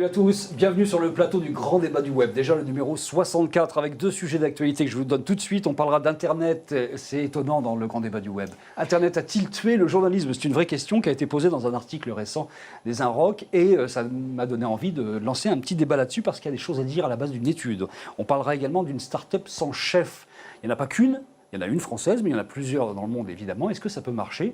Salut à tous, bienvenue sur le plateau du grand débat du web. Déjà le numéro 64 avec deux sujets d'actualité que je vous donne tout de suite. On parlera d'Internet, c'est étonnant dans le grand débat du web. Internet a-t-il tué le journalisme? C'est une vraie question qui a été posée dans un article récent des Inrock et ça m'a donné envie de lancer un petit débat là-dessus parce qu'il y a des choses à dire à la base d'une étude. On parlera également d'une start-up sans chef. Il n'y en a pas qu'une, il y en a une française, mais il y en a plusieurs dans le monde évidemment. Est-ce que ça peut marcher?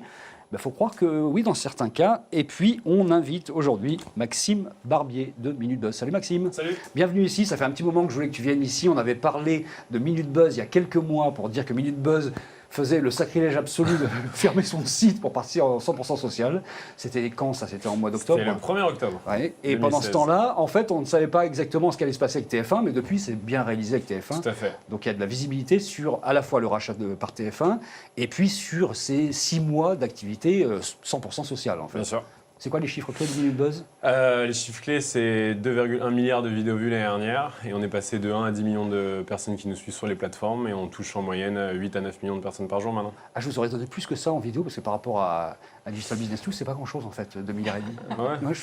Il faut croire que oui, dans certains cas. Et puis, on invite aujourd'hui Maxime Barbier de Minute Buzz. Salut Maxime. Salut. Bienvenue ici. Ça fait un petit moment que je voulais que tu viennes ici. On avait parlé de Minute Buzz il y a quelques mois pour dire que Minute Buzz faisait le sacrilège absolu de fermer son site pour partir en 100% social. C'était quand ça? C'était en mois d'octobre. C'était le 1er octobre. Ouais. Et 2016. pendant ce temps-là, en fait, on ne savait pas exactement ce qui allait se passer avec TF1, mais depuis, c'est bien réalisé avec TF1. Tout à fait. Donc il y a de la visibilité sur à la fois le rachat par TF1 et puis sur ces 6 mois d'activité 100% sociale en fait. Bien sûr. C'est quoi les chiffres clés de Minute Buzz? Les chiffres clés, c'est 2,1 milliards de vidéos vues l'année dernière. Et on est passé de 1 à 10 millions de personnes qui nous suivent sur les plateformes. Et on touche en moyenne 8 à 9 millions de personnes par jour maintenant. Ah, je vous aurais donné plus que ça en vidéo, parce que par rapport à Digital Business Tools, c'est pas grand-chose en fait, 2 milliards et demi. Ouais. Ouais,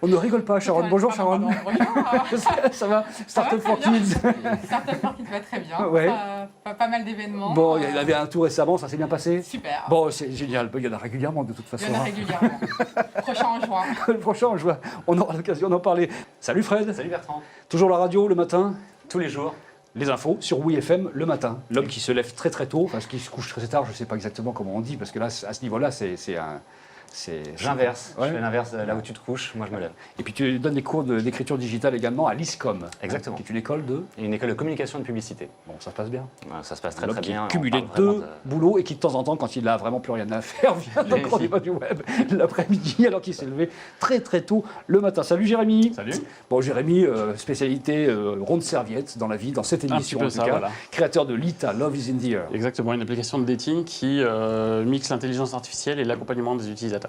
On ne rigole pas, Sharon. Bonjour, Sharon. Bonjour. Ça va? Startup for Kids. Startup for Kids va très bien. Ouais. Pas mal d'événements. Bon, il y avait un tour récemment, ça s'est bien passé? Super. Bon, c'est génial. Il y en a régulièrement de toute façon. Il y en a régulièrement. Prochain en juin. Le prochain, on aura l'occasion d'en parler. Salut Fred. Salut Bertrand. Toujours la radio le matin? Tous les jours. Les infos sur WeFM le matin. L'homme qui se lève très très tôt, enfin qui se couche très tard, je ne sais pas exactement comment on dit, parce que là, à ce niveau-là, J'inverse. Ouais. Je fais l'inverse, là où tu te couches, moi je me lève. Et puis tu donnes des cours d'écriture digitale également à l'ISCOM. Exactement. Qui est une école de... Et une école de communication et de publicité. Bon, ça se passe bien. Ça se passe très L'homme très qui bien. a cumulé On parle vraiment deux boulots et qui de temps en temps, quand il n'a vraiment plus rien à faire, vient dans le grand débat du web l'après-midi alors qu'il s'est levé très très tôt le matin. Salut Jérémy. Salut. Bon Jérémy, spécialité ronde serviette dans la vie, dans cette émission en tout cas. Voilà. Créateur de Lita, Love is in the Air. Exactement, une application de dating qui mixe l'intelligence artificielle et l'accompagnement des utilisateurs.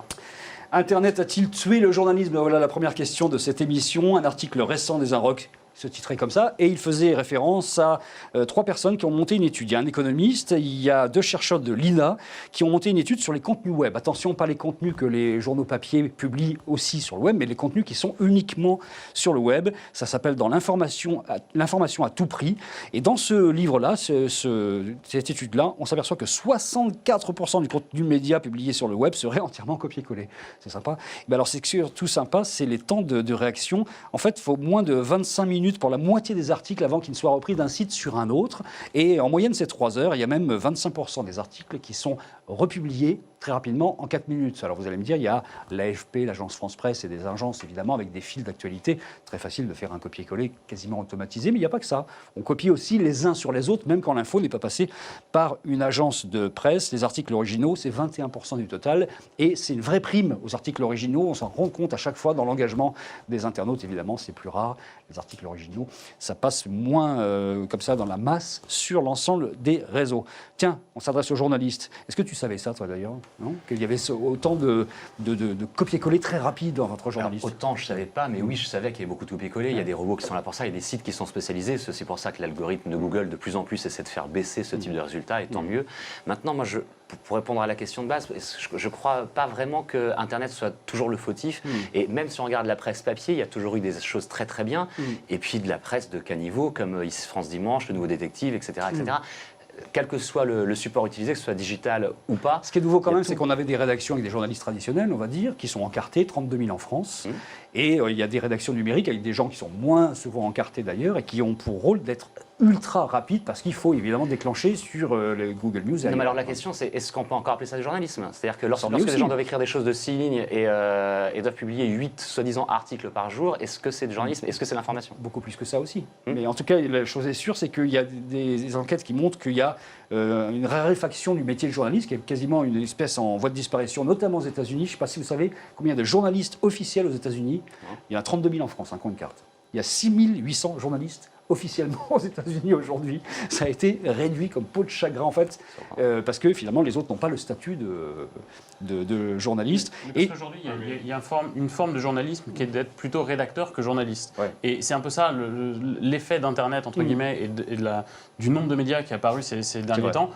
Internet a-t-il tué le journalisme? Voilà la première question de cette émission. Un article récent des Inrock se titrait comme ça, et il faisait référence à 3 personnes qui ont monté une étude. Il y a un économiste, il y a 2 chercheurs de l'INA qui ont monté une étude sur les contenus web. Attention, pas les contenus que les journaux papier publient aussi sur le web, mais les contenus qui sont uniquement sur le web. Ça s'appelle dans l'information à tout prix. Et dans ce livre-là, cette étude-là, on s'aperçoit que 64% du contenu média publié sur le web serait entièrement copié-collé. C'est sympa. Mais alors, c'est surtout sympa, c'est les temps de réaction. En fait, il faut moins de 25 minutes pour la moitié des articles avant qu'ils ne soient repris d'un site sur un autre. Et en moyenne, c'est 3 heures. Il y a même 25% des articles qui sont republiés très rapidement en 4 minutes. Alors vous allez me dire, il y a l'AFP, l'agence France Presse et des agences évidemment avec des fils d'actualité. Très facile de faire un copier-coller quasiment automatisé, mais il n'y a pas que ça. On copie aussi les uns sur les autres, même quand l'info n'est pas passée par une agence de presse. Les articles originaux, c'est 21% du total. Et c'est une vraie prime aux articles originaux. On s'en rend compte à chaque fois dans l'engagement des internautes. Évidemment, c'est plus rare. Les articles originaux, ça passe moins comme ça dans la masse sur l'ensemble des réseaux. Tiens, on s'adresse aux journalistes. Est-ce que tu savais ça, toi d'ailleurs, non? Qu'il y avait autant de copier-coller très rapide dans votre journaliste? Alors, autant je ne savais pas, mais oui, je savais qu'il y avait beaucoup de copier-coller. Il y a des robots qui sont là pour ça, il y a des sites qui sont spécialisés. C'est pour ça que l'algorithme de Google, de plus en plus, essaie de faire baisser ce type de résultats, et tant mieux. Maintenant, moi, pour répondre à la question de base, je ne crois pas vraiment que Internet soit toujours le fautif. Et même si on regarde la presse papier, il y a toujours eu des choses très très bien. Et puis de la presse de caniveau, comme France Dimanche, Le Nouveau Détective, etc. etc. Quel que soit le support utilisé, que ce soit digital ou pas. Ce qui est nouveau quand même, c'est qu'on avait des rédactions avec des journalistes traditionnels, on va dire, qui sont encartés, 32 000 en France. Et il y a des rédactions numériques avec des gens qui sont moins souvent encartés d'ailleurs et qui ont pour rôle d'être ultra rapides parce qu'il faut évidemment déclencher sur les Google News. Non, mais alors la question, c'est est-ce qu'on peut encore appeler ça du journalisme? C'est-à-dire que lorsque les gens doivent écrire des choses de 6 lignes et doivent publier 8 soi-disant articles par jour, est-ce que c'est du journalisme? Est-ce que c'est l'information? Beaucoup plus que ça aussi. Mais en tout cas, la chose est sûre, c'est qu'il y a des enquêtes qui montrent qu'il y a une raréfaction du métier de journaliste, qui est quasiment une espèce en voie de disparition, notamment aux États-Unis. Je ne sais pas si vous savez combien de journalistes officiels aux États-Unis. Il y en a 32 000 en France, un compte carte. Il y a 6 800 journalistes officiellement aux États-Unis aujourd'hui. Ça a été réduit comme peau de chagrin en fait, parce que finalement les autres n'ont pas le statut de journaliste. Parce qu'aujourd'hui, il y a une forme de journalisme qui est d'être plutôt rédacteur que journaliste. Ouais. Et c'est un peu ça l'effet d'Internet, entre guillemets, et du nombre de médias qui est apparu ces derniers temps.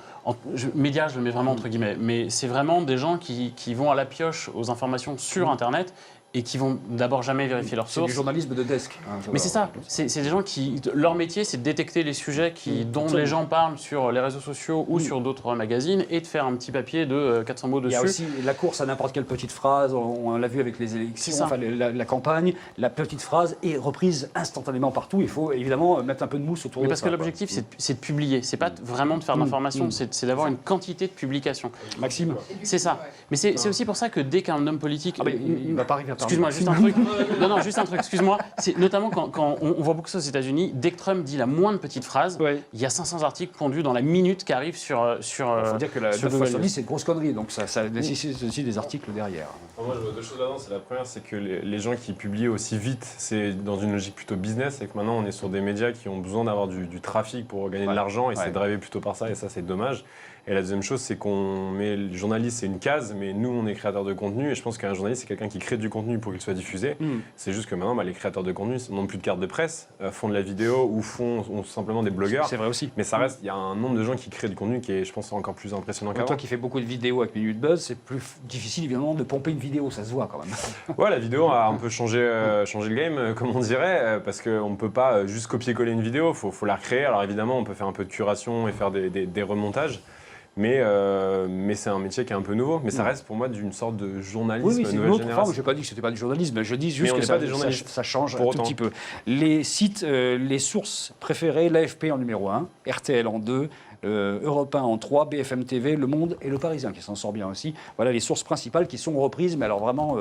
Médias, je le mets vraiment entre guillemets, mais c'est vraiment des gens qui vont à la pioche aux informations sur Internet et qui vont d'abord jamais vérifier leurs C'est du sources. journalisme de desk. Hein, Mais c'est ça, c'est des gens qui, leur métier, c'est de détecter les sujets dont les gens parlent sur les réseaux sociaux ou sur d'autres magazines et de faire un petit papier de 400 mots dessus. Il y a aussi la course à n'importe quelle petite phrase, on l'a vu avec les élections, enfin, la campagne, la petite phrase est reprise instantanément partout. Il faut évidemment mettre un peu de mousse autour Mais de parce ça. que l'objectif, c'est de publier, c'est pas vraiment de faire de l'information, c'est d'avoir une quantité de publications. Maxime, C'est ça. Mais c'est aussi pour ça que dès qu'un homme politique... ah, mais il ne va pas arriver à parler. Excuse-moi, juste un truc. Non, juste un truc, excuse-moi. C'est notamment quand on voit beaucoup ça aux États-Unis, dès que Trump dit la moindre petite phrase, Ouais. il y a 500 articles pondus dans la minute qui arrivent sur Il faut dire que la sur 9 fois sur Google. 10, c'est une grosse connerie, donc ça nécessite aussi des articles derrière. Moi, je vois deux choses là-dedans. C'est la première, c'est que les gens qui publient aussi vite, c'est dans une logique plutôt business, et que maintenant on est sur des médias qui ont besoin d'avoir du trafic pour gagner de l'argent, et c'est drivé plutôt par ça, et ça c'est dommage. Et la deuxième chose, c'est qu'on met le journaliste, c'est une case, mais nous on est créateurs de contenu, et je pense qu'un journaliste c'est quelqu'un qui crée du contenu pour qu'il soit diffusé. C'est juste que maintenant les créateurs de contenu n'ont plus de carte de presse, font de la vidéo ou ont simplement des blogueurs. C'est vrai aussi. Mais ça reste, il y a un nombre de gens qui créent du contenu qui est, je pense, encore plus impressionnant qu'avant. Toi qui fais beaucoup de vidéos avec Minute Buzz, c'est plus difficile évidemment de pomper une vidéo, ça se voit quand même. Ouais, la vidéo a un peu changé le game, comme on dirait, parce qu'on ne peut pas juste copier-coller une vidéo, faut la recréer. Alors évidemment, on peut faire un peu de curation et faire des remontages, mais c'est un métier qui est un peu nouveau. Mais ça reste pour moi d'une sorte de journalisme Oui, c'est une nouvelle autre forme. génération. Je n'ai pas dit que ce n'était pas du journalisme, je dis juste on que n'est ça, pas des journalistes. ça change Pour un tout autant. petit peu. Les sites, les sources préférées, l'AFP en numéro 1, RTL en 2, Europe 1 en 3, BFM TV, Le Monde et Le Parisien qui s'en sort bien aussi. Voilà les sources principales qui sont reprises, mais alors vraiment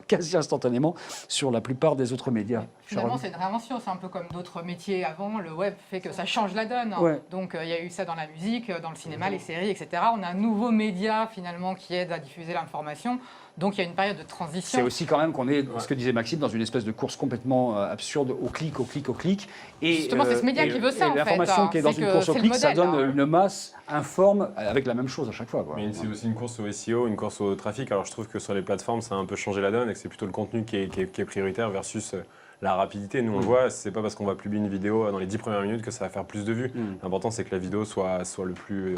quasi instantanément sur la plupart des autres médias. Finalement, c'est une réinvention. C'est un peu comme d'autres métiers avant. Le web fait que ça change la donne. Hein. Ouais. Donc, il y a eu ça dans la musique, dans le cinéma, les séries, etc. On a un nouveau média, finalement, qui aide à diffuser l'information. Donc, il y a une période de transition. C'est aussi quand même qu'on est, ce que disait Maxime, dans une espèce de course complètement absurde au clic. Et, Justement, c'est ce média qui veut ça, en fait, l'information hein. qui est dans C'est une que course au c'est le clic, ça modèle, donne hein. une masse informe avec la même chose à chaque fois. Quoi. Mais c'est aussi une course au SEO, une course au trafic. Alors je trouve que sur les plateformes, ça a un peu changé la donne et que c'est plutôt le contenu qui est prioritaire versus la rapidité. Nous, on le voit, c'est pas parce qu'on va publier une vidéo dans les 10 premières minutes que ça va faire plus de vues. L'important, c'est que la vidéo soit le plus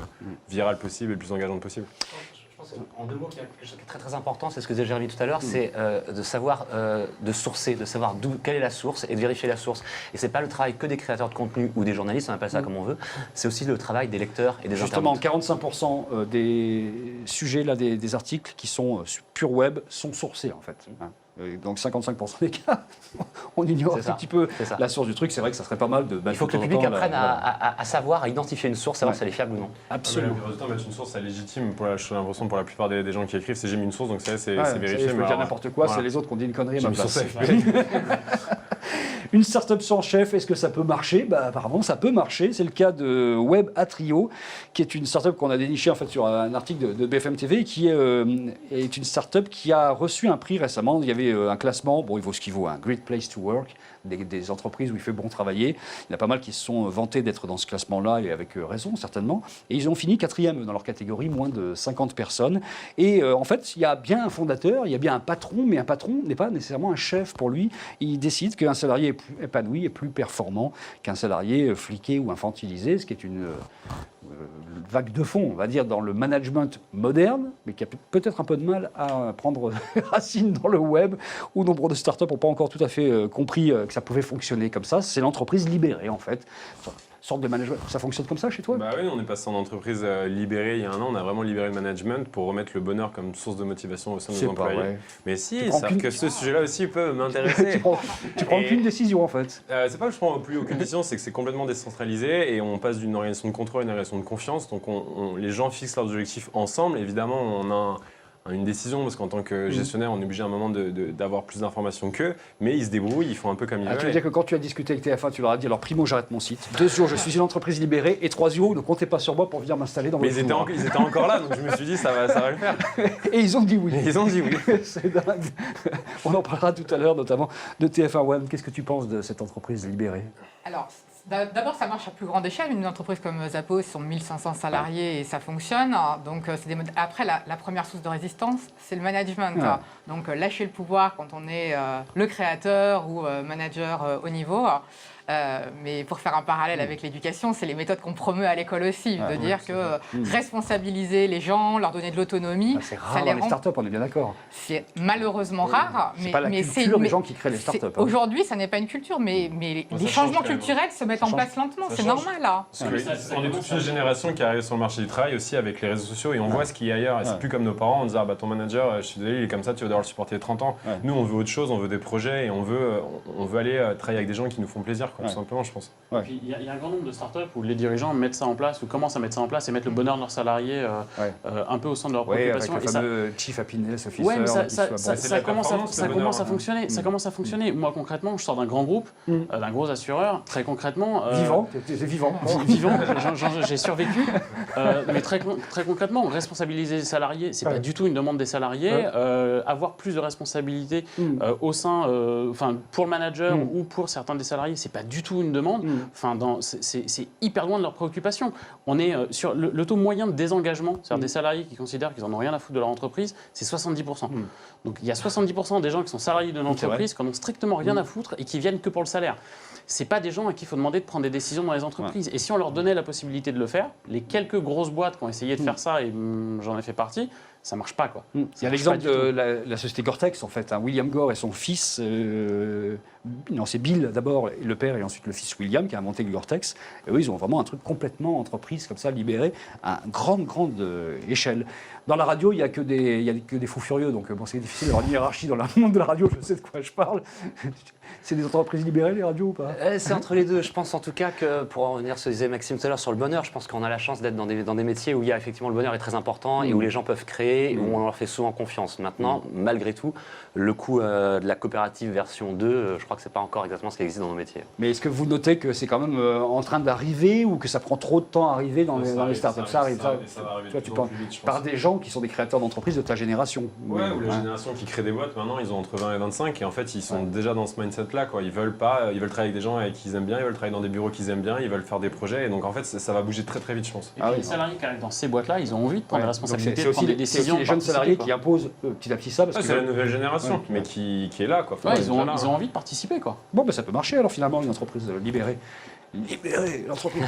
virale possible et le plus engageante possible. En deux mots, il y a quelque chose qui est très très important, c'est ce que disait Jérémy tout à l'heure, c'est de savoir de sourcer, de savoir quelle est la source et de vérifier la source. Et c'est pas le travail que des créateurs de contenu ou des journalistes, on appelle ça comme on veut, c'est aussi le travail des lecteurs et des Justement, internautes. 45% des sujets, là, des articles qui sont pur web sont sourcés en fait. Hein. Donc 55% des cas, on ignore C'est ça. un petit peu C'est ça. la source du truc. C'est vrai que ça serait pas mal de... Il faut que le public apprenne à savoir, à identifier une source, savoir si elle est fiable ou non. Absolument. Le résultat, mettre une source, c'est légitime. J'ai l'impression pour la plupart des gens qui écrivent, c'est j'ai mis une source, donc c'est Ouais, vérifié. je peux mais dire alors, n'importe quoi, voilà. c'est les autres qui ont dit une connerie à J'ai ma mis place. source AFP. Une start-up sans chef, est-ce que ça peut marcher? Apparemment, ça peut marcher. C'est le cas de Web Atrio, qui est une start-up qu'on a dénichée en fait, sur un article de BFM TV, qui est une start-up qui a reçu un prix récemment. Il y avait un classement, bon, il vaut ce qu'il vaut, un Great Place to Work, des entreprises où il fait bon travailler. Il y en a pas mal qui se sont vantés d'être dans ce classement-là, et avec raison, certainement. Et ils ont fini 4e dans leur catégorie, moins de 50 personnes. Et en fait, il y a bien un fondateur, il y a bien un patron, mais un patron n'est pas nécessairement un chef pour lui. Il décide qu'un salarié est plus épanoui et plus performant qu'un salarié fliqué ou infantilisé, ce qui est une vague de fond, on va dire, dans le management moderne, mais qui a peut-être un peu de mal à prendre racine dans le web, où nombre de startups n'ont pas encore tout à fait compris que ça pouvait fonctionner comme ça. C'est l'entreprise libérée, en fait. Sorte de management. Ça fonctionne comme ça chez toi? Bah oui, on est passé en entreprise libérée il y a un an. On a vraiment libéré le management pour remettre le bonheur comme source de motivation au sein des employés. Vrai. Mais si, Tu prends c'est qu'une- que ce sujet-là aussi peut m'intéresser. tu prends Et- aucune décision, en fait. C'est pas que je prends plus aucune décision, c'est que c'est complètement décentralisé et on passe d'une organisation de contrôle à une organisation de confiance. Donc les gens fixent leurs objectifs ensemble. Évidemment, on a une décision parce qu'en tant que gestionnaire, on est obligé à un moment d'avoir plus d'informations qu'eux, mais ils se débrouillent, ils font un peu comme ils Tu veux veulent. dire que quand tu as discuté avec TF1, tu leur as dit alors primo, j'arrête mon site. 2 jours, je suis une entreprise libérée. Et 3 jours, ne comptez pas sur moi pour venir m'installer dans Mais votre ils étaient encore là, donc je me suis dit ça va le faire. Et ils ont dit oui. Et ils ont dit oui. C'est dingue. On en parlera tout à l'heure, notamment de TF1 One. Qu'est-ce que tu penses de cette entreprise libérée? Alors, d'abord, ça marche à plus grande échelle. Une entreprise comme Zappos, ils sont 1500 salariés et ça fonctionne. Donc, après, la première source de résistance, c'est le management. Ouais. Donc, lâcher le pouvoir quand on est le créateur ou manager au niveau. Mais pour faire un parallèle avec l'éducation, c'est les méthodes qu'on promeut à l'école aussi, de dire que responsabiliser les gens, leur donner de l'autonomie, c'est rare dans les startups, on est bien d'accord. C'est malheureusement rare, c'est pas la culture des gens qui créent les startups. Aujourd'hui, ça n'est pas une culture, mais les changements culturels se mettent en place lentement, c'est normal. Là. On est toute une génération qui arrive sur le marché du travail aussi avec les réseaux sociaux et on voit ce qu'il y a ailleurs. Et c'est plus comme nos parents, on disait ton manager, je suis désolé, il est comme ça, tu vas devoir le supporter 30 ans. Nous, on veut autre chose, on veut des projets et on veut aller travailler avec des gens qui nous font plaisir, tout simplement, je pense. Puis, il y a un grand nombre de startups où les dirigeants mettent ça en place ou commencent à mettre ça en place et mettent le bonheur de leurs salariés un peu au centre de leurs préoccupations. Avec le fameux Chief Happiness Officer. Ouais, mais ça commence à fonctionner. Ça commence à fonctionner. Moi, concrètement, je sors d'un grand groupe, d'un gros assureur. Très concrètement, vivant, c'est vivant. Vivant, j'ai survécu. Mais très concrètement, responsabiliser les salariés, c'est pas du tout une demande des salariés. Avoir plus de responsabilités au sein, pour le manager ou pour certains des salariés, c'est pas du tout une demande. C'est hyper loin de leurs préoccupations. On est sur le taux moyen de désengagement, c'est-à-dire des salariés qui considèrent qu'ils en ont rien à foutre de leur entreprise, c'est 70%. Donc il y a 70% des gens qui sont salariés d'une entreprise qui n'en ont strictement rien à foutre et qui viennent que pour le salaire. C'est pas des gens à qui il faut demander de prendre des décisions dans les entreprises. Et si on leur donnait la possibilité de le faire, les quelques grosses boîtes qui ont essayé de faire ça, et j'en ai fait partie, ça marche pas, quoi. Il y a l'exemple de la société Gore-Tex, en fait. William Gore et son fils, non, c'est Bill d'abord, le père, et ensuite le fils William, qui a inventé le Gore-Tex. Et eux, ils ont vraiment un truc complètement entreprise, comme ça, libéré, à grande échelle. Dans la radio, il n'y a que des fous furieux, donc bon, c'est difficile d'avoir une hiérarchie dans le monde de la radio, je sais de quoi je parle. C'est des entreprises libérées, les radios, ou pas? C'est entre les deux. Je pense en tout cas que, pour en revenir à ce que disait Maxime tout à l'heure sur le bonheur, je pense qu'on a la chance d'être dans des métiers où il y a effectivement le bonheur est très important et où les gens peuvent créer, où on leur fait souvent confiance. Maintenant, malgré tout, le coût de la coopérative version 2, je crois que c'est pas encore exactement ce qui existe dans nos métiers. Mais est-ce que vous notez que c'est quand même en train d'arriver ou que ça prend trop de temps à arriver dans les startups? Ça arrive. Ça va arriver tu parles par des gens qui sont des créateurs d'entreprises de ta génération. Ou la génération qui crée des boîtes, maintenant, ils ont entre 20 et 25 et en fait, ils sont déjà dans ce mindset-là, quoi. Ils veulent travailler avec des gens avec qui ils aiment bien, ils veulent travailler dans des bureaux qu'ils aiment bien, ils veulent faire des projets et donc en fait, ça va bouger très très vite, je pense. Et puis, les salariés qui arrivent dans ces boîtes-là, ils ont envie de prendre des responsabilités, de prendre des décisions. C'est aussi les jeunes salariés qui imposent petit à petit ça. C'est la nouvelle génération, mais qui est là, quoi. Ils ont envie de participer, quoi. Bon, ben ça peut marcher alors finalement, une entreprise libérée. Libérer l'entreprise.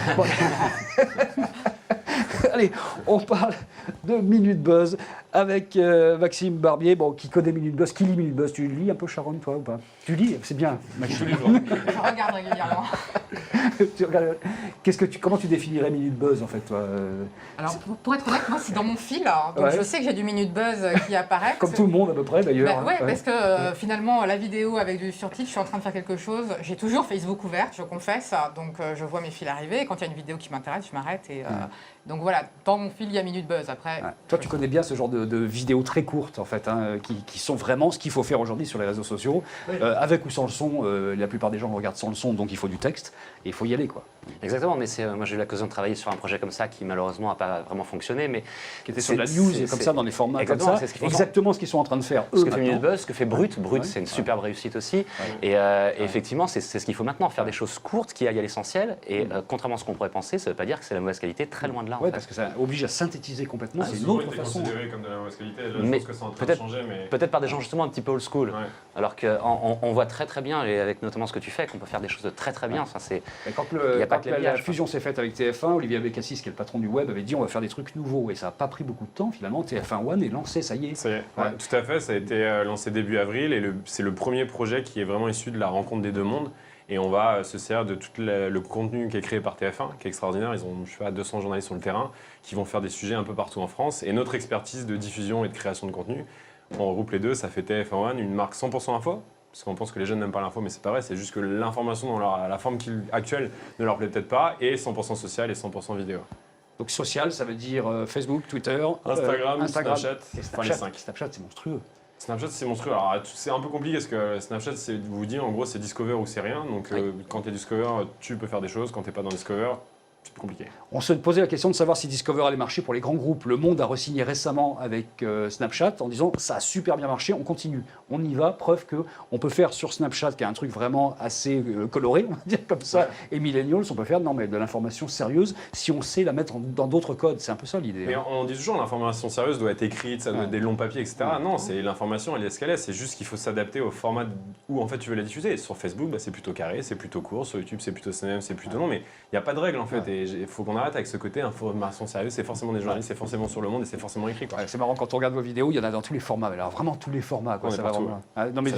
Allez, on parle de Minute Buzz avec Maxime Barbier, qui connaît Minute Buzz, qui lit Minute Buzz. Tu lis un peu, Sharon, toi, ou pas? Tu lis, c'est bien, Maxime. Je regarde régulièrement. Comment tu définirais Minute Buzz, en fait, toi? Alors, pour être honnête, moi, c'est dans mon fil. Donc je sais que j'ai du Minute Buzz qui apparaît. Comme tout le monde, à peu près, d'ailleurs. Parce que finalement, la vidéo avec du surtitre, je suis en train de faire quelque chose. J'ai toujours Facebook ouvert, je confesse. Donc, je vois mes fils arriver. Et quand il y a une vidéo qui m'intéresse, je m'arrête. Donc voilà, dans mon fil, il y a Minute Buzz. Après, toi, tu connais bien ce genre de vidéos très courtes, en fait, qui sont vraiment ce qu'il faut faire aujourd'hui sur les réseaux sociaux. Avec ou sans le son, la plupart des gens regardent sans le son, donc il faut du texte. Et il faut y aller, quoi. Exactement, mais moi j'ai eu l'occasion de travailler sur un projet comme ça qui malheureusement n'a pas vraiment fonctionné, mais qui était sur la news et comme ça dans des formats comme ça. Exactement ce qu'ils sont en train de faire. Ce que fait Minute Buzz, ce que fait Brut, c'est une superbe réussite aussi. Et effectivement, c'est ce qu'il faut maintenant, faire des choses courtes qui aillent à l'essentiel. Et contrairement à ce qu'on pourrait penser, ça ne veut pas dire que c'est la mauvaise qualité, très loin de là. Oui, parce que ça oblige à synthétiser complètement. C'est une autre façon. Considéré comme de la mauvaise qualité. Je pense que c'est en train de changer, mais peut-être par des gens justement un petit peu old school. Alors qu'on voit très très bien, et avec notamment ce que tu fais, qu'on peut faire des choses de très très bien. Quand la fusion s'est faite avec TF1, Olivier Abécassis, qui est le patron du web, avait dit on va faire des trucs nouveaux. Et ça n'a pas pris beaucoup de temps. Finalement, TF1 One est lancé, ça y est. Ça y est. Ouais, tout à fait. Ça a été lancé début avril et c'est le premier projet qui est vraiment issu de la rencontre des deux mondes. Et on va se servir de tout le contenu qui est créé par TF1, qui est extraordinaire. Ils ont, 200 journalistes sur le terrain qui vont faire des sujets un peu partout en France. Et notre expertise de diffusion et de création de contenu, on regroupe les deux. Ça fait TF1 One, une marque 100% info. Parce qu'on pense que les jeunes n'aiment pas l'info, mais c'est pas vrai, c'est juste que l'information dans la forme actuelle ne leur plaît peut-être pas, et 100% social et 100% vidéo. Donc social, ça veut dire Facebook, Twitter, Instagram, Snapchat, enfin les 5. Snapchat, c'est monstrueux. Snapchat, c'est monstrueux. Alors, c'est un peu compliqué parce que Snapchat, vous dit en gros, c'est Discover ou c'est rien. Donc, quand tu es Discover, tu peux faire des choses. Quand tu n'es pas dans Discover, c'est plus compliqué. On se posait la question de savoir si Discover allait marcher pour les grands groupes. Le Monde a re-signé récemment avec Snapchat en disant ça a super bien marché, on continue, on y va. Preuve qu'on peut faire sur Snapchat, qui est un truc vraiment assez coloré, on va dire comme ça, et millennials, on peut faire non, mais de l'information sérieuse si on sait la mettre dans d'autres codes. C'est un peu ça l'idée. Mais on dit toujours l'information sérieuse doit être écrite, ça doit être des longs papiers, etc. Non, c'est l'information, elle est ce qu'elle est. C'est juste qu'il faut s'adapter au format où en fait tu veux la diffuser. Et sur Facebook, c'est plutôt carré, c'est plutôt court. Sur YouTube, c'est plutôt CNM, c'est plutôt long. Mais il n'y a pas de règle en fait. Et il faut qu'on arrête avec ce côté information sérieuse. C'est forcément des journalistes, c'est forcément sur Le Monde et c'est forcément écrit. Quoi. Ouais, c'est marrant, quand on regarde vos vidéos, il y en a dans tous les formats. Alors vraiment tous les formats. Quoi. On est Ça va partout, vraiment... Ah, non, mais,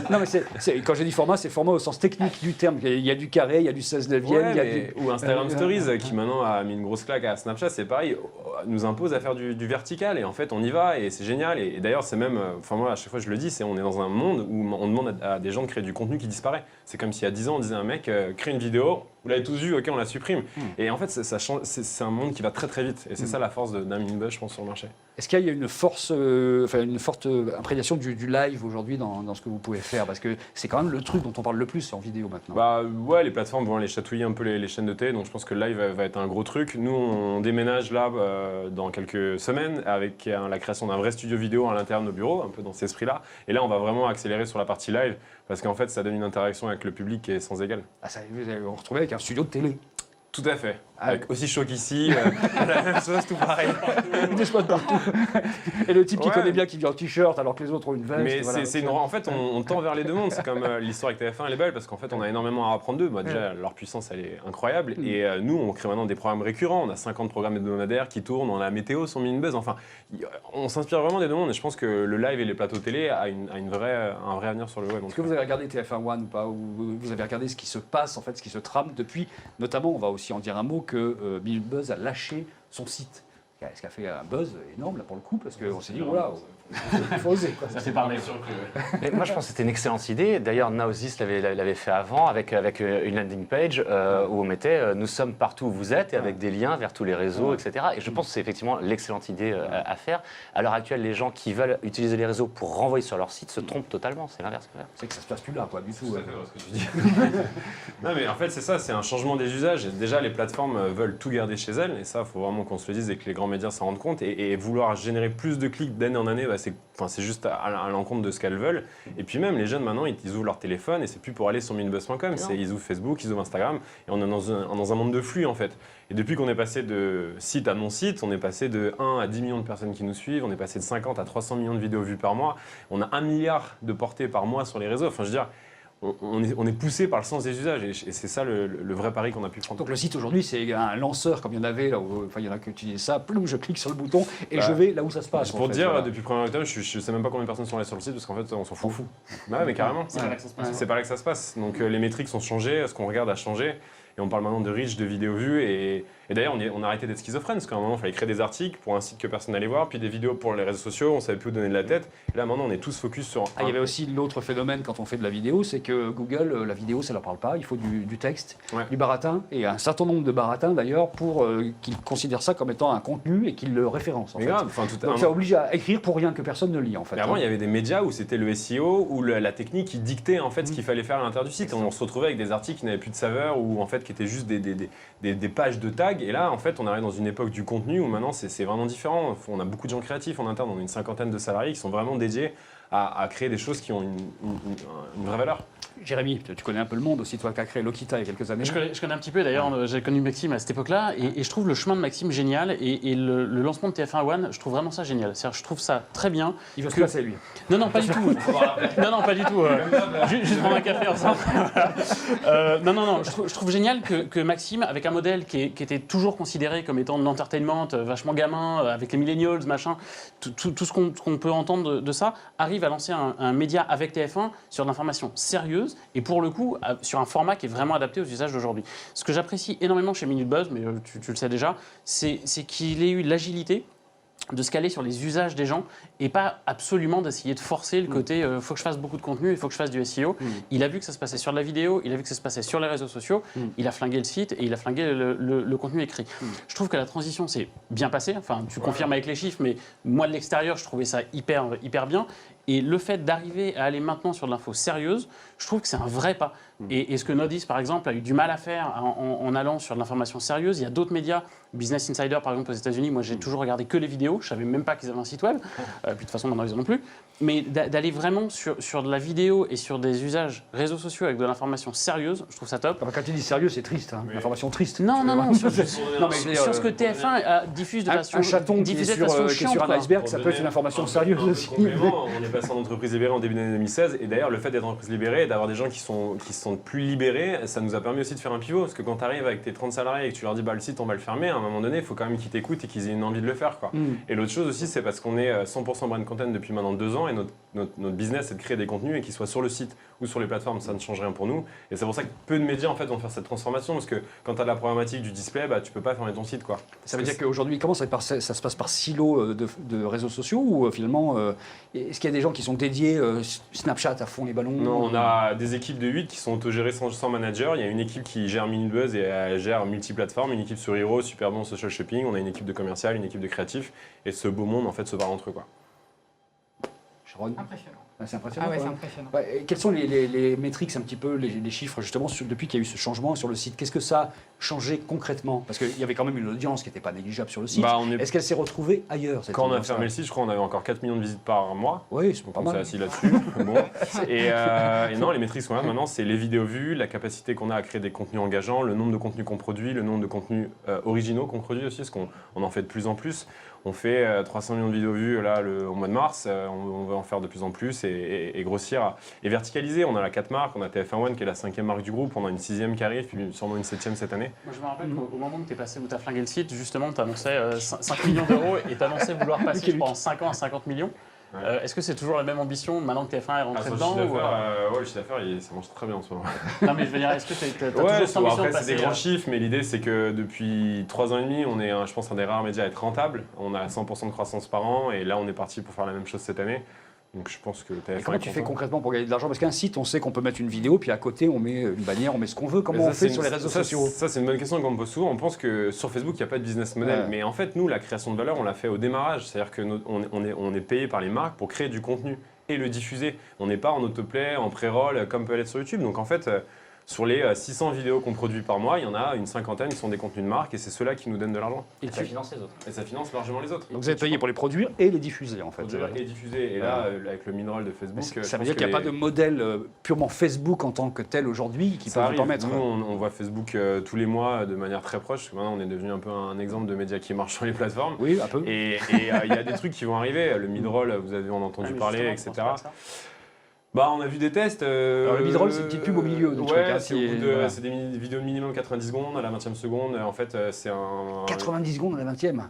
non, mais quand j'ai dit format, c'est format au sens technique du terme. Il y a du carré, il y a du 16 neuvième, il y a du... Ou Instagram Stories qui maintenant a mis une grosse claque à Snapchat, c'est pareil, nous impose à faire du vertical et en fait on y va et c'est génial. Et d'ailleurs c'est même, enfin moi à chaque fois je le dis, on est dans un monde où on demande à des gens de créer du contenu qui disparaît. C'est comme s'il y a 10 ans on disait à un mec, crée une vidéo, vous l'avez tous vu, ok on la supprime. Et en fait ça change, c'est un monde qui va très très vite et c'est ça la force d'un Minute Buzz je pense sur le marché. Est-ce qu'il y a une forte imprégnation du live aujourd'hui dans ce que vous pouvez faire? Parce que c'est quand même le truc dont on parle le plus en vidéo maintenant. Bah ouais, les plateformes vont aller chatouiller un peu les chaînes de télé, donc je pense que le live va être un gros truc. Nous, on déménage là dans quelques semaines avec la création d'un vrai studio vidéo à l'intérieur de nos bureaux, un peu dans cet esprit-là. Et là, on va vraiment accélérer sur la partie live parce qu'en fait, ça donne une interaction avec le public qui est sans égal. Ah, ça, vous allez vous retrouver avec un studio de télé. Tout à fait. Avec aussi chaud qu'ici, la même chose, tout pareil. Des spots partout. Et le type qui connaît bien qui vient en t-shirt alors que les autres ont une veste. Mais voilà, en fait, on tend vers les deux mondes. C'est comme l'histoire avec TF1, elle est belle parce qu'en fait, on a énormément à apprendre d'eux. Bah, déjà, leur puissance, elle est incroyable. Et nous, on crée maintenant des programmes récurrents. On a 50 programmes hebdomadaires qui tournent. On a la météo sur Minute Buzz. Enfin, on s'inspire vraiment des deux mondes. Et je pense que le live et les plateaux télé a un vrai avenir sur le web. Est-ce que vous avez regardé TF1 One ou pas? Ou vous avez regardé ce qui se passe, en fait, ce qui se trame depuis, notamment, on va aussi en dire un mot, que Minute Buzz a lâché son site. Ce qui a fait un buzz énorme là pour le coup, parce qu'on s'est dit, voilà, il faut oser. Quoi. Ça s'est parlé. Mais moi, je pense que c'était une excellente idée. D'ailleurs, Naosis l'avait fait avant avec une landing page où on mettait nous sommes partout où vous êtes et avec des liens vers tous les réseaux, etc. Et je pense que c'est effectivement l'excellente idée à faire. À l'heure actuelle, les gens qui veulent utiliser les réseaux pour renvoyer sur leur site se trompent totalement. C'est l'inverse. C'est que ça se passe plus là, quoi, du tout. Tout à fait, ce que tu dis. Non, mais en fait, c'est ça, c'est un changement des usages. Et déjà, les plateformes veulent tout garder chez elles. Et ça, il faut vraiment qu'on se le dise et que les grands médias s'en rendent compte. Et vouloir générer plus de clics d'année en année, c'est juste à l'encontre de ce qu'elles veulent. Et puis même, les jeunes, maintenant, ils ouvrent leur téléphone et c'est plus pour aller sur minutebuzz.com. Ils ouvrent Facebook, ils ouvrent Instagram. Et on est dans un monde de flux, en fait. Et depuis qu'on est passé de site à non-site, on est passé de 1 à 10 millions de personnes qui nous suivent. On est passé de 50 à 300 millions de vidéos vues par mois. On a 1 milliard de portées par mois sur les réseaux. Enfin, je veux dire... On est poussé par le sens des usages et c'est ça le vrai pari qu'on a pu prendre. Donc le site aujourd'hui c'est un lanceur comme il y en avait là où, enfin il y en a qui utilisaient ça, ploum, je clique sur le bouton et je vais là où ça se passe. Pour dire, depuis le 1er octobre, je sais même pas combien de personnes sont allées sur le site parce qu'en fait on s'en fout. Bah mais carrément. C'est pas là que ça se passe. C'est pas là que ça se passe. Donc les métriques ont changé, ce qu'on regarde a changé. Et on parle maintenant de reach, de vidéos vues. Et d'ailleurs, on a arrêté d'être schizophrène, parce qu'à un moment, il fallait créer des articles pour un site que personne n'allait voir, puis des vidéos pour les réseaux sociaux, on savait plus où donner de la tête. Et là, maintenant, on est tous focus sur... Il y avait aussi l'autre phénomène quand on fait de la vidéo, c'est que Google, la vidéo, ça ne leur parle pas. Il faut du texte, du baratin, et un certain nombre de baratins, d'ailleurs, pour qu'ils considèrent ça comme étant un contenu et qu'ils le référencent. Mais grave. Donc ça oblige à écrire pour rien que personne ne lit, en fait. Mais avant, il y avait des médias où c'était le SEO, où la technique qui dictait en fait ce qu'il fallait faire à l'intérieur du site. On se retrouvait avec des articles qui n'avaient plus de saveur, ou en fait qui étaient juste des pages de tags. Et là, en fait, on arrive dans une époque du contenu où maintenant, c'est vraiment différent. On a beaucoup de gens créatifs en interne. On a une cinquantaine de salariés qui sont vraiment dédiés à créer des choses qui ont une vraie valeur. Jérémy, tu connais un peu le monde aussi, toi qui as créé Lokita il y a quelques années. Je connais un petit peu, d'ailleurs, j'ai connu Maxime à cette époque-là, et je trouve le chemin de Maxime génial, et le lancement de TF1 One, je trouve vraiment ça génial. C'est-à-dire, je trouve ça très bien. Il veut se placer, lui. Non, pas du tout. Non, pas du tout. Juste prendre un café ensemble. Non, je trouve génial que Maxime, avec un modèle qui était toujours considéré comme étant de l'entertainment, vachement gamin, avec les millennials, machin, tout ce qu'on peut entendre de ça, arrive à lancer un média avec TF1 sur de l'information sérieuse, et pour le coup, sur un format qui est vraiment adapté aux usages d'aujourd'hui. Ce que j'apprécie énormément chez Minute Buzz, mais tu le sais déjà, c'est qu'il ait eu l'agilité de se caler sur les usages des gens et pas absolument d'essayer de forcer le côté faut que je fasse beaucoup de contenu, il faut que je fasse du SEO. Il a vu que ça se passait sur la vidéo, il a vu que ça se passait sur les réseaux sociaux, il a flingué le site et il a flingué le contenu écrit. Je trouve que la transition s'est bien passée, enfin tu confirmes avec les chiffres, mais moi de l'extérieur je trouvais ça hyper bien. Et le fait d'arriver à aller maintenant sur de l'info sérieuse, je trouve que c'est un vrai pas. Et ce que Nodis, par exemple, a eu du mal à faire en allant sur de l'information sérieuse, il y a d'autres médias, Business Insider, par exemple, aux États-Unis, moi j'ai toujours regardé que les vidéos, je ne savais même pas qu'ils avaient un site web, puis de toute façon, maintenant ils n'en ont plus. Mais d'aller vraiment sur de la vidéo et sur des usages réseaux sociaux avec de l'information sérieuse, je trouve ça top. Quand tu dis sérieux, c'est triste, hein. L'information triste. Non, sur mais, ce que TF1 diffuse de façon un chaton qui est diffusait de sur, façon qui est chiante, sur un quoi. iceberg, ça peut être une information sérieuse aussi. Complément, on est passé en entreprise libérée en début d'année 2016 et d'ailleurs le fait d'être en entreprise libérée et d'avoir des gens qui sont plus libérés, ça nous a permis aussi de faire un pivot parce que quand tu arrives avec tes 30 salariés et que tu leur dis bah le site on va le fermer, à un moment donné il faut quand même qu'ils t'écoutent et qu'ils aient une envie de le faire quoi. Et l'autre chose aussi c'est parce qu'on est 100% brand content depuis maintenant 2 ans et notre business c'est de créer des contenus et qu'ils soient sur le site ou sur les plateformes, ça ne change rien pour nous et c'est pour ça que peu de médias en fait vont faire cette transformation parce que quand tu as la problématique du display, bah tu peux pas fermer ton site quoi. Ça veut dire qu'aujourd'hui, comment ça se passe par silo de réseaux sociaux ou finalement, est-ce qu'il y a des gens qui sont dédiés Snapchat à fond les ballons? Non, on a des équipes de 8 qui sont autogérées sans manager. Il y a une équipe qui gère Minute Buzz et elle gère multiplateforme, une équipe sur Hero, super bon social shopping, on a une équipe de commercial, une équipe de créatifs et ce beau monde en fait se parle entre eux quoi. Sharon? Impressionnant. C'est impressionnant. Ah ouais, quand c'est même. impressionnant. Ouais, quels sont les métriques, un petit peu, les chiffres, justement, depuis qu'il y a eu ce changement sur le site? Qu'est-ce que ça a changé concrètement? Parce qu'il y avait quand même une audience qui n'était pas négligeable sur le site. Est-ce qu'elle s'est retrouvée ailleurs cette Quand on a audience-là fermé le site, je crois qu'on avait encore 4 millions de visites par mois. Oui, c'est pas On s'est mal. assis là-dessus. Bon. Et non, les métriques sont là maintenant, c'est les vidéos vues, la capacité qu'on a à créer des contenus engageants, le nombre de contenus qu'on produit, le nombre de contenus originaux qu'on produit aussi, parce qu'on en fait de plus en plus. On fait 300 millions de vidéos vues là, au mois de mars, on va en faire de plus en plus et grossir et verticaliser. On a la 4 marques, on a TF1 qui est la 5e marque du groupe, on a une 6e qui arrive, puis sûrement une 7e cette année. Moi, je me rappelle qu'au moment où tu es passé, où tu as flingué le site, justement, tu annonçais 5 millions d'euros et tu annonçais vouloir passer pendant 5 ans à 50 millions. Ouais. Est-ce que c'est toujours la même ambition maintenant que TF1 est rentré Sur le dedans chiffre d'affaires, le chiffre d'affaires, ça marche très bien en ce moment. Non, mais je veux dire, est-ce que tu as toujours Ouais, cette ambition de après, c'est des passer grands chiffres, mais l'idée, c'est que depuis 3 ans et demi, on est, je pense, un des rares médias à être rentable. On a 100% de croissance par an, et là, on est parti pour faire la même chose cette année. Donc, je pense que TF1 Comment tu fais concrètement pour gagner de l'argent? Parce qu'un site, on sait qu'on peut mettre une vidéo, puis à côté, on met une bannière, on met ce qu'on veut. Comment on fait sur les réseaux sociaux? Ça, c'est une bonne question qu'on me pose souvent. On pense que sur Facebook, il n'y a pas de business model. Ouais. Mais en fait, nous, la création de valeur, on l'a fait au démarrage. C'est-à-dire qu'on est payé par les marques pour créer du contenu et le diffuser. On n'est pas en autoplay, en pré-roll, comme peut l'être sur YouTube. Donc, en fait, sur les 600 vidéos qu'on produit par mois, il y en a une 50aine qui sont des contenus de marque et c'est ceux-là qui nous donnent de l'argent. Et ça finance les autres. Et ça finance largement les autres. Donc vous êtes payé pour les produire et les diffuser, en fait. Et diffuser. Et là, avec le mid-roll de Facebook, Ça veut dire qu'il n'y a pas de modèle purement Facebook en tant que tel aujourd'hui qui peut vous permettre. Nous, on voit Facebook tous les mois de manière très proche. Parce que maintenant, on est devenu un peu un exemple de média qui marche sur les plateformes. Oui, un peu. Et il y a des trucs qui vont arriver. Le mid-roll, vous avez entendu parler, etc. Bah, on a vu des tests. Alors, le mid-roll, c'est une petite pub au milieu. Du truc, hein, c'est des vidéos de minimum 90 secondes. À la 20e seconde, en fait, c'est un. 90 secondes à la 20e.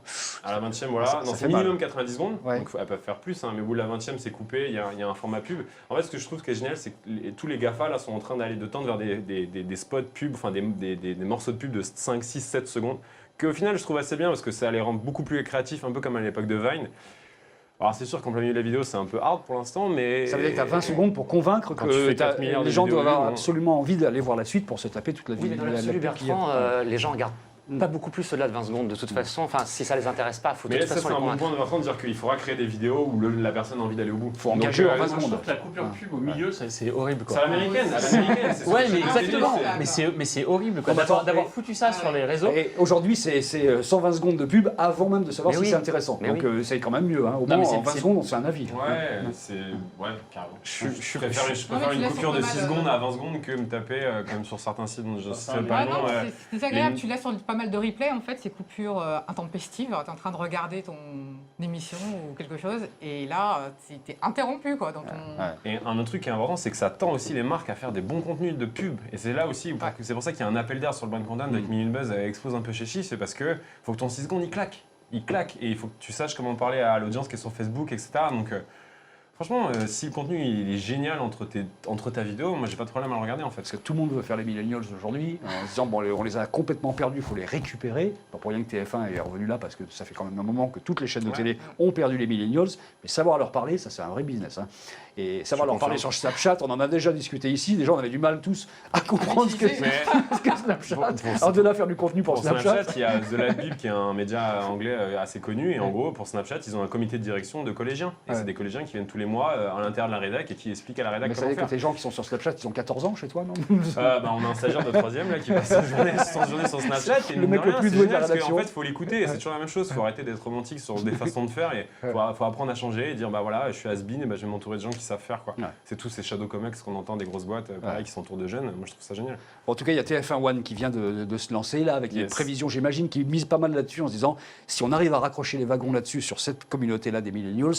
À la 20e, voilà. Ça Non, fait c'est minimum mal. 90 secondes. Ouais. Donc, elles peuvent faire plus, hein, mais au bout de la 20e, c'est coupé. Il y a un format pub. En fait, ce que je trouve qui est génial, c'est que tous les GAFA là, sont en train d'aller de tendre vers des spots pub, enfin des morceaux de pub de 5, 6, 7 secondes. Qu'au final, je trouve assez bien parce que ça les rend beaucoup plus créatifs, un peu comme à l'époque de Vine. Alors c'est sûr qu'en plein milieu de la vidéo c'est un peu hard pour l'instant, mais... Ça veut dire que tu as 20 secondes pour convaincre Quand tu fais 4 milliards de les gens vidéos doivent avoir vues, absolument envie d'aller voir la suite pour se taper toute la Oui, mais vidéo. dans l'absolu, Bertrand, les gens regardent pas beaucoup plus au-delà de 20 secondes de toute façon. Enfin, si ça les intéresse pas, il faut de Mais toute ça façon c'est les un bon convaincre. point de Vincent de dire qu'il faudra créer des vidéos où la personne a envie d'aller au bout. Faut engager en 20 Je secondes. trouve que la coupure pub au milieu, c'est horrible. C'est à l'américaine, c'est Ouais, mais c'est exactement. c'est- Mais c'est horrible quoi, Non, mais attends, d'avoir mais- foutu ça sur les réseaux. Et aujourd'hui, c'est 120 secondes de pub avant même de savoir Mais si oui. c'est intéressant. Mais Donc oui. c'est quand même mieux. Hein. Au Non, mais moins, c'est- en 20 c'est- secondes, on se fait un avis. Ouais, c'est... Ouais, carrément. Je préfère Non, mais une tu coupure de laisses 6 pas mal, secondes à 20 secondes que me taper comme sur certains sites dont je ne sais pas Ah le non, nom. c'est désagréable, mais- tu laisses sur pas mal de replays en fait, ces coupures intempestives, tu es en train de regarder ton émission ou quelque chose et là tu es interrompu quoi. Dans ton... Ouais. Et un autre truc qui est important, c'est que ça tend aussi les marques à faire des bons contenus de pub. Et c'est là aussi, c'est pour ça qu'il y a un appel d'air sur le brand content avec Minute Buzz explose un peu chez Chi, c'est parce que faut que ton 6 secondes il claque. Il claque et il faut que tu saches comment parler à l'audience qui est sur Facebook, etc. Donc franchement, si le contenu il est génial entre ta vidéo, moi j'ai pas de problème à le regarder en fait. Parce que tout le monde veut faire les millennials aujourd'hui, en se disant bon, on les a complètement perdus, il faut les récupérer. Bon, pour rien que TF1 est revenu là, parce que ça fait quand même un moment que toutes les chaînes de télé ont perdu les millennials. Mais savoir leur parler, ça c'est un vrai business. Hein. Et savoir leur parler sur Snapchat, on en a déjà discuté ici. Déjà, on avait du mal tous à comprendre ce que Snapchat. Alors de là, faire du contenu pour Snapchat. Il y a The Lab Bib qui est un média anglais assez connu. Et en gros, pour Snapchat, ils ont un comité de direction de collégiens. Et c'est des collégiens qui viennent tous les mois à l'intérieur de la rédac et qui expliquent à la rédac comment faire. Mais que tes gens qui sont sur Snapchat, ils ont 14 ans chez toi, non? On a un stagiaire de 3e là, qui passe sa journée sur Snapchat. Et le mec le plus doué de la rédaction. En fait, il faut l'écouter. Et c'est toujours la même chose. Il faut arrêter d'être romantique sur des façons de faire. Et il faut apprendre à changer et dire bah voilà, je suis has-been, et je vais m'entourer de gens qui savent faire. Quoi. C'est tous ces shadow comics qu'on entend des grosses boîtes pareil, qui s'entourent de jeunes. Moi, je trouve ça génial. En tout cas, il y a TF1 One qui vient de se lancer là avec des prévisions, j'imagine, qui misent pas mal là-dessus en se disant si on arrive à raccrocher les wagons là-dessus sur cette communauté-là des millennials,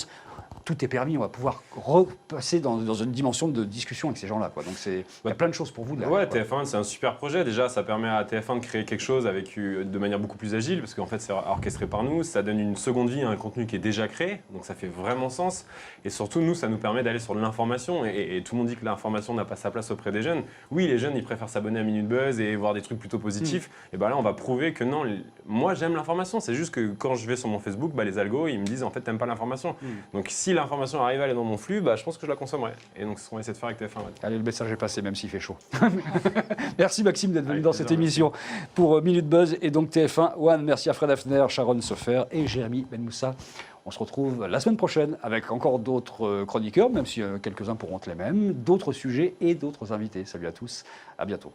tout est permis, on va pouvoir repasser dans une dimension de discussion avec ces gens-là. Donc il y a plein de choses pour vous. Ouais, TF1, c'est un super projet. Déjà, ça permet à TF1 de créer quelque chose de manière beaucoup plus agile, parce qu'en fait, c'est orchestré par nous. Ça donne une seconde vie à un contenu qui est déjà créé, donc ça fait vraiment sens. Et surtout, nous, ça nous permet d'aller sur de l'information. Et tout le monde dit que l'information n'a pas sa place auprès des jeunes. Oui, les jeunes, ils préfèrent s'abonner à Minute Buzz et voir des trucs plutôt positifs. Et bien là, on va prouver que non, moi, j'aime l'information. C'est juste que quand je vais sur mon Facebook, les algos, ils me disent en fait, t'aimes pas l'information. Donc si l'information arrive à aller dans mon flux, je pense que je la consommerai. Et donc c'est ce qu'on va essayer de faire avec TF1. Allez, le message est passé, même s'il fait chaud. Merci Maxime d'être venu dans cette émission pour Minute Buzz et donc TF1 One. Merci à Fred Hafner, Sharon Sofer et Jérémy Benmoussa. On se retrouve la semaine prochaine avec encore d'autres chroniqueurs, même si quelques-uns pourront être les mêmes, d'autres sujets et d'autres invités. Salut à tous, à bientôt.